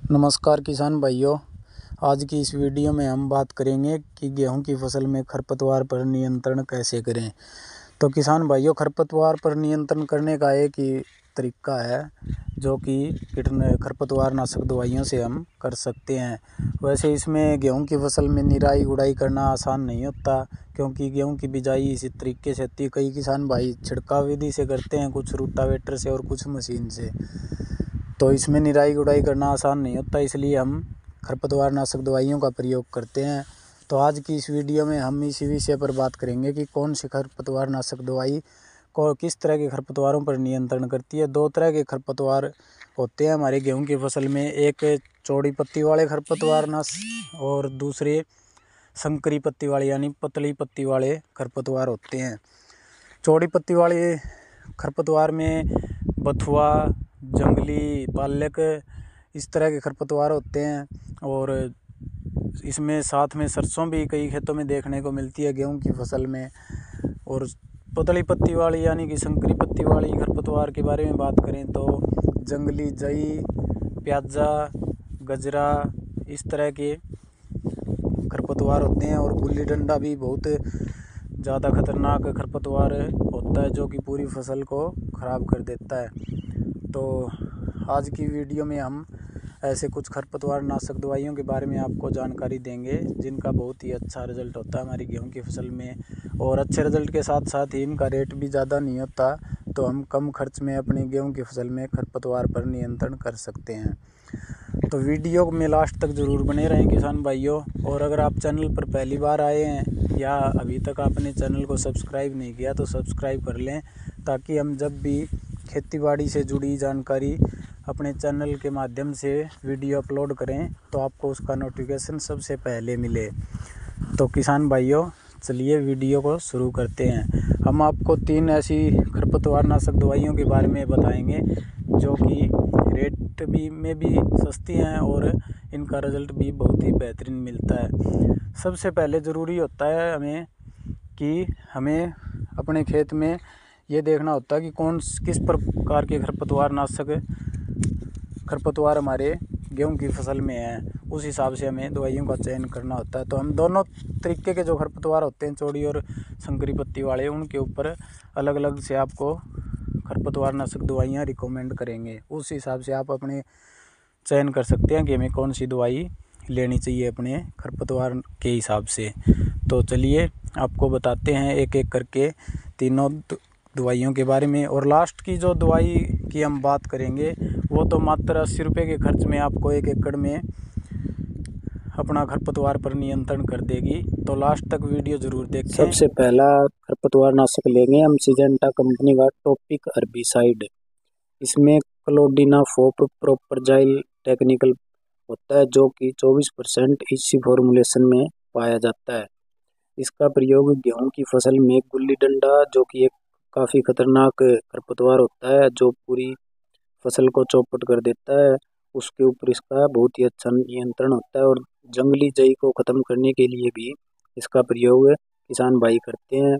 नमस्कार किसान भाइयों। आज की इस वीडियो में हम बात करेंगे कि गेहूं की फसल में खरपतवार पर नियंत्रण कैसे करें। तो किसान भाइयों, खरपतवार पर नियंत्रण करने का एक ही तरीका है जो कि खरपतवार नाशक दवाइयों से हम कर सकते हैं। वैसे इसमें गेहूं की फसल में निराई गुड़ाई करना आसान नहीं होता, क्योंकि गेहूं की बिजाई इसी तरीके से होती है। कई किसान भाई छिड़काव विधि से करते हैं, कुछ रोटावेटर से और कुछ मशीन से। तो इसमें निराई गुड़ाई करना आसान नहीं होता, इसलिए हम खरपतवार नाशक दवाइयों का प्रयोग करते हैं। तो आज की इस वीडियो में हम इसी विषय पर बात करेंगे कि कौन सी खरपतवार नाशक दवाई को किस तरह के खरपतवारों पर नियंत्रण करती है। दो तरह के खरपतवार होते हैं हमारे गेहूं की फसल में, एक चौड़ी पत्ती वाले खरपतवार नाश और दूसरे संकरी पत्ती वाले यानी पतली पत्ती वाले खरपतवार होते हैं। चौड़ी पत्ती वाले खरपतवार में बथुआ, जंगली पालक, इस तरह के खरपतवार होते हैं। और इसमें साथ में सरसों भी कई खेतों में देखने को मिलती है गेहूं की फसल में। और पतली पत्ती वाली यानी कि संकरी पत्ती वाली खरपतवार के बारे में बात करें तो जंगली जई, प्याजा, गजरा, इस तरह के खरपतवार होते हैं। और गुल्ली डंडा भी बहुत ज़्यादा खतरनाक खरपतवार होता है जो कि पूरी फसल को ख़राब कर देता है। तो आज की वीडियो में हम ऐसे कुछ खरपतवार नाशक दवाइयों के बारे में आपको जानकारी देंगे जिनका बहुत ही अच्छा रिजल्ट होता है हमारी गेहूं की फसल में। और अच्छे रिजल्ट के साथ साथ ही इनका रेट भी ज़्यादा नहीं होता, तो हम कम खर्च में अपनी गेहूं की फसल में खरपतवार पर नियंत्रण कर सकते हैं। तो वीडियो में लास्ट तक ज़रूर बने रहें किसान भाइयों। और अगर आप चैनल पर पहली बार आए हैं या अभी तक आपने चैनल को सब्सक्राइब नहीं किया तो सब्सक्राइब कर लें, ताकि हम जब भी खेतीबाड़ी से जुड़ी जानकारी अपने चैनल के माध्यम से वीडियो अपलोड करें तो आपको उसका नोटिफिकेशन सबसे पहले मिले। तो किसान भाइयों, चलिए वीडियो को शुरू करते हैं। हम आपको 3 ऐसी खरपतवार नाशक दवाइयों के बारे में बताएंगे जो कि रेट भी सस्ती हैं और इनका रिज़ल्ट भी बहुत ही बेहतरीन मिलता है। सबसे पहले ज़रूरी होता है हमें अपने खेत में ये देखना होता है कि किस प्रकार के खरपतवार हमारे गेहूं की फसल में है। उस हिसाब से हमें दवाइयों का चयन करना होता है। तो हम दोनों तरीके के जो खरपतवार होते हैं, चौड़ी और संकरी पत्ती वाले, उनके ऊपर अलग अलग से आपको खरपतवार नाशक दवाइयाँ रिकमेंड करेंगे। उस हिसाब से आप अपने चयन कर सकते हैं कि हमें कौन सी दवाई लेनी चाहिए अपने खरपतवार के हिसाब से। तो चलिए आपको बताते हैं एक एक करके तीनों दवाइयों के बारे में। और लास्ट की जो दवाई की हम बात करेंगे वो तो मात्र 80 रुपये के खर्च में आपको 1 एकड़ में अपना खरपतवार पर नियंत्रण कर देगी। तो लास्ट तक वीडियो ज़रूर देखें। सबसे पहला खरपतवार नाशक लेंगे हम सिजेंटा कंपनी का टॉपिक हर्बिसाइड। इसमें क्लोडिनाफोप प्रोपरजाइल टेक्निकल होता है जो कि 24% इसी फॉर्मुलेशन में पाया जाता है। इसका प्रयोग गेहूं की फसल में गुल्ली डंडा, जो कि एक काफ़ी खतरनाक खरपतवार होता है जो पूरी फसल को चौपट कर देता है, उसके ऊपर इसका बहुत ही अच्छा नियंत्रण होता है। और जंगली जई को ख़त्म करने के लिए भी इसका प्रयोग किसान भाई करते हैं।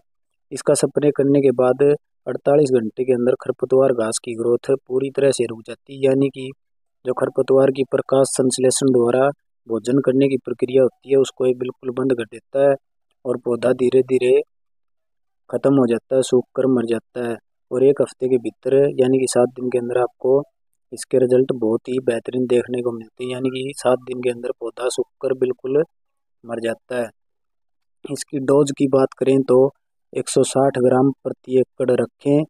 इसका स्प्रे करने के बाद 48 घंटे के अंदर खरपतवार घास की ग्रोथ पूरी तरह से रुक जाती है, यानी कि जो खरपतवार की प्रकाश संश्लेषण द्वारा भोजन करने की प्रक्रिया होती है उसको ये बिल्कुल बंद कर देता है और पौधा धीरे धीरे खत्म हो जाता है, सूख कर मर जाता है। और 1 हफ्ते के भीतर यानी कि 7 दिन के अंदर आपको इसके रिजल्ट बहुत ही बेहतरीन देखने को मिलते हैं, यानी कि 7 दिन के अंदर पौधा सूख कर बिल्कुल मर जाता है। इसकी डोज की बात करें तो 160 ग्राम प्रति एकड़ रखें।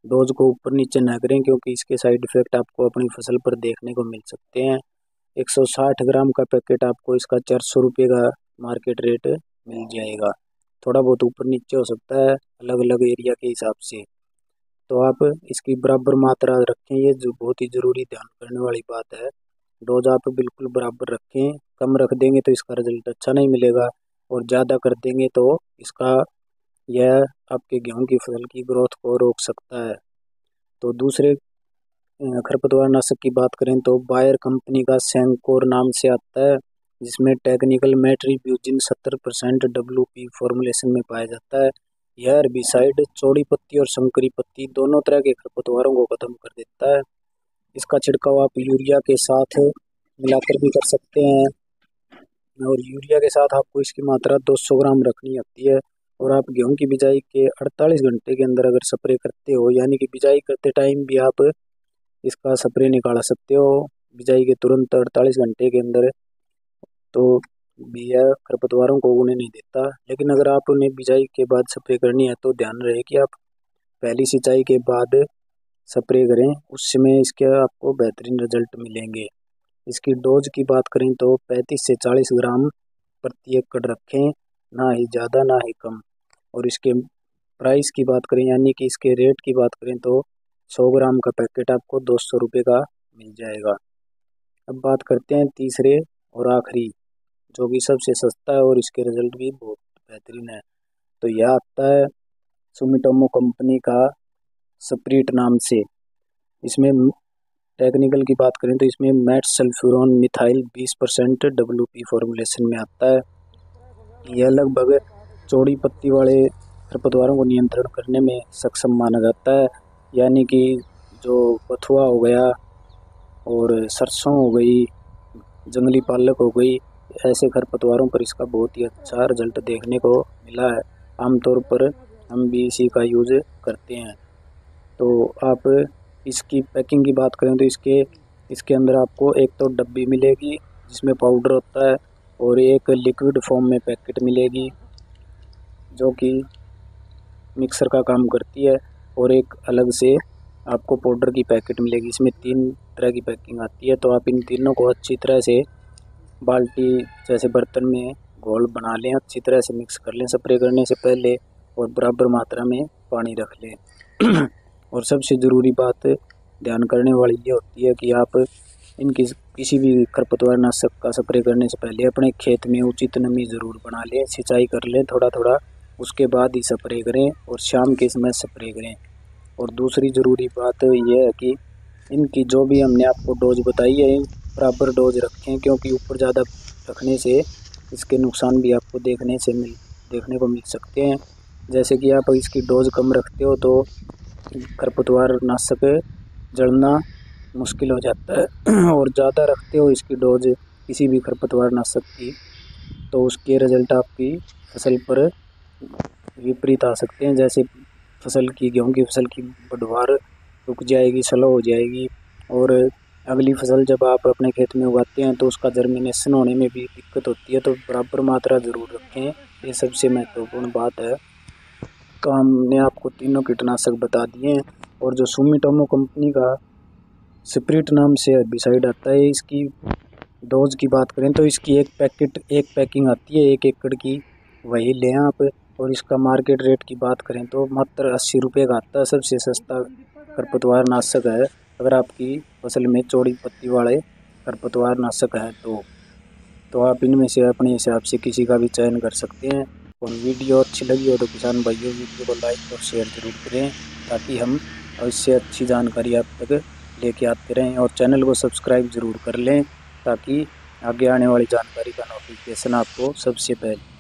डोज को ऊपर नीचे न करें क्योंकि इसके साइड इफेक्ट आपको अपनी फसल पर देखने को मिल सकते हैं। 160 ग्राम का पैकेट आपको इसका 400 रुपये का मार्केट रेट मिल जाएगा। थोड़ा बहुत ऊपर नीचे हो सकता है अलग अलग एरिया के हिसाब से। तो आप इसकी बराबर मात्रा रखें, ये जो बहुत ही ज़रूरी ध्यान करने वाली बात है। डोज आप बिल्कुल बराबर रखें, कम रख देंगे तो इसका रिजल्ट अच्छा नहीं मिलेगा और ज़्यादा कर देंगे तो यह आपके गेहूं की फसल की ग्रोथ को रोक सकता है। तो दूसरे खरपतवार नाशक की बात करें तो बायर कंपनी का सेंकोर नाम से आता है, जिसमें टेक्निकल मेट्रीब्यूजिन 70% WP फॉर्मुलेशन में पाया जाता है। यह हर्बिसाइड चौड़ी पत्ती और संकरी पत्ती दोनों तरह के खरपतवारों को खत्म कर देता है। इसका छिड़काव आप यूरिया के साथ मिलाकर भी कर सकते हैं। और यूरिया के साथ आपको इसकी मात्रा 200 ग्राम रखनी होती है। और आप गेहूं की बिजाई के 48 घंटे के अंदर अगर स्प्रे करते हो, यानी कि बिजाई करते टाइम भी आप इसका स्प्रे निकाल सकते हो बिजाई के तुरंत 48 घंटे के अंदर, तो बिया खरपतवारों को उगने नहीं देता। लेकिन अगर आप उन्हें बिजाई के बाद स्प्रे करनी है तो ध्यान रहे कि आप पहली सिंचाई के बाद स्प्रे करें, उस समय इसके आपको बेहतरीन रिजल्ट मिलेंगे। इसकी डोज की बात करें तो 35 से 40 ग्राम प्रति एकड़ रखें, ना ही ज़्यादा ना ही कम। और इसके प्राइस की बात करें, यानी कि इसके रेट की बात करें तो 100 ग्राम का पैकेट आपको 200 रुपये का मिल जाएगा। अब बात करते हैं तीसरे और आखिरी, जो कि सबसे सस्ता है और इसके रिजल्ट भी बहुत बेहतरीन है। तो यह आता है सुमिटोमो कंपनी का स्प्रीट नाम से। इसमें टेक्निकल की बात करें तो इसमें मैट सल्फ्यूरॉन मिथाइल 20% WP फॉर्मुलेशन में आता है। यह लगभग चौड़ी पत्ती वाले खरपतवारों को नियंत्रण करने में सक्षम माना जाता है, यानी कि जो बथुआ हो गया और सरसों हो गई, जंगली पालक हो गई, ऐसे खरपतवारों पर इसका बहुत ही अच्छा रिजल्ट देखने को मिला है। आमतौर पर हम भी इसी का यूज़ करते हैं। तो आप इसकी पैकिंग की बात करें तो इसके अंदर आपको एक तो डब्बी मिलेगी जिसमें पाउडर होता है, और एक लिक्विड फॉर्म में पैकेट मिलेगी जो कि मिक्सर का काम करती है, और एक अलग से आपको पाउडर की पैकेट मिलेगी। इसमें 3 तरह की पैकिंग आती है। तो आप इन तीनों को अच्छी तरह से बाल्टी जैसे बर्तन में घोल बना लें, अच्छी तरह से मिक्स कर लें स्प्रे करने से पहले, और बराबर मात्रा में पानी रख लें। और सबसे ज़रूरी बात ध्यान करने वाली ये होती है कि आप इनकी किसी भी खरपतवार नाशक का स्प्रे करने से पहले अपने खेत में उचित नमी ज़रूर बना लें, सिंचाई कर लें थोड़ा थोड़ा, उसके बाद ही स्प्रे करें और शाम के समय स्प्रे करें। और दूसरी ज़रूरी बात यह है कि इनकी जो भी हमने आपको डोज बताई है बराबर डोज रखें, क्योंकि ऊपर ज़्यादा रखने से इसके नुकसान भी आपको देखने को मिल सकते हैं। जैसे कि आप इसकी डोज कम रखते हो तो खरपतवार नाशक जड़ना मुश्किल हो जाता है, और ज़्यादा रखते हो इसकी डोज किसी भी खरपतवार नाशक की तो उसके रिजल्ट आपकी फसल पर विपरीत आ सकते हैं। जैसे गेहूं की फसल की पैदावार रुक जाएगी, स्लो हो जाएगी, और अगली फसल जब आप अपने खेत में उगाते हैं तो उसका जर्मिनेशन होने में भी दिक्कत होती है। तो बराबर मात्रा ज़रूर रखें, ये सबसे महत्वपूर्ण बात है। तो हमने आपको तीनों कीटनाशक बता दिए हैं। और जो सुमिटोमो कंपनी का स्प्रीट नाम से हेर्बिसाइड आता है, इसकी डोज की बात करें तो इसकी एक पैकिंग आती है 1 एकड़ की, वही लें आप। और इसका मार्केट रेट की बात करें तो मात्र 80 रुपये का आता है। सबसे सस्ता खरपतवार नाशक है अगर आपकी फसल में चौड़ी पत्ती वाले खरपतवार नाशक है तो आप इनमें से अपने हिसाब से किसी का भी चयन कर सकते हैं। और वीडियो अच्छी लगी हो तो किसान भाइयों वीडियो को लाइक और शेयर जरूर करें, ताकि हम इससे अच्छी जानकारी आप तक लेके आते रहें। और चैनल को सब्सक्राइब ज़रूर कर लें ताकि आगे आने वाली जानकारी का नोटिफिकेशन आपको सबसे पहले